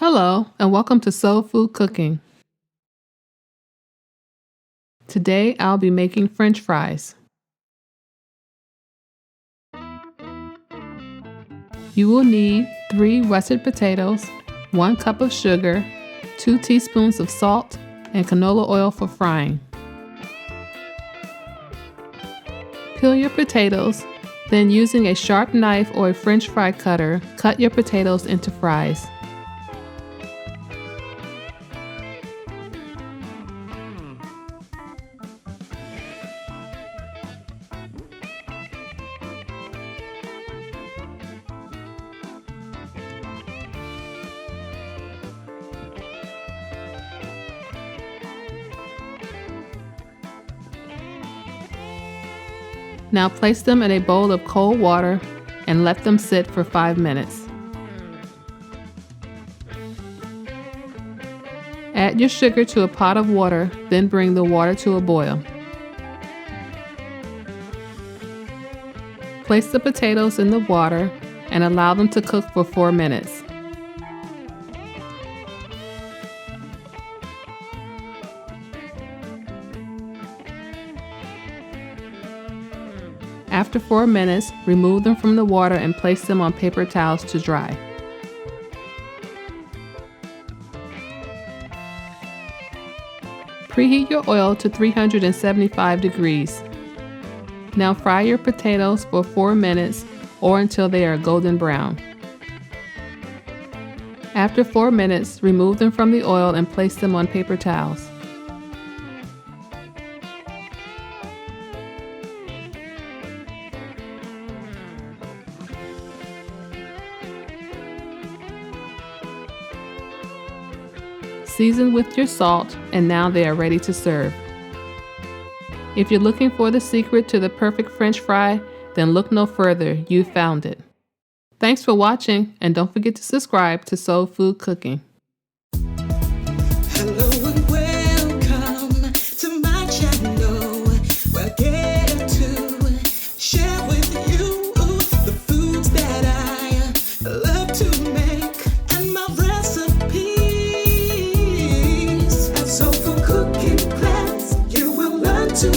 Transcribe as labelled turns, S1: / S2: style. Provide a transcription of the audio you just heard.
S1: Hello, and welcome to Soul Food Cooking. Today, I'll be making French fries. You will need 3 russet potatoes, 1 cup of sugar, 2 teaspoons of salt, and canola oil for frying. Peel your potatoes, then using a sharp knife or a French fry cutter, cut your potatoes into fries. Now place them in a bowl of cold water and let them sit for 5 minutes. Add your sugar to a pot of water, then bring the water to a boil. Place the potatoes in the water and allow them to cook for 4 minutes. After 4 minutes, remove them from the water and place them on paper towels to dry. Preheat your oil to 375 degrees. Now fry your potatoes for 4 minutes or until they are golden brown. After 4 minutes, remove them from the oil and place them on paper towels. Season with your salt, and now they are ready to serve. If you're looking for the secret to the perfect French fry, then look no further, you found it. Thanks for watching, and don't forget to subscribe to Soul Food Cooking.
S2: Hello and welcome to my channel. We're getting to share with you the foods that I love to make and my recipes. Soul Food Cooking class, you will learn to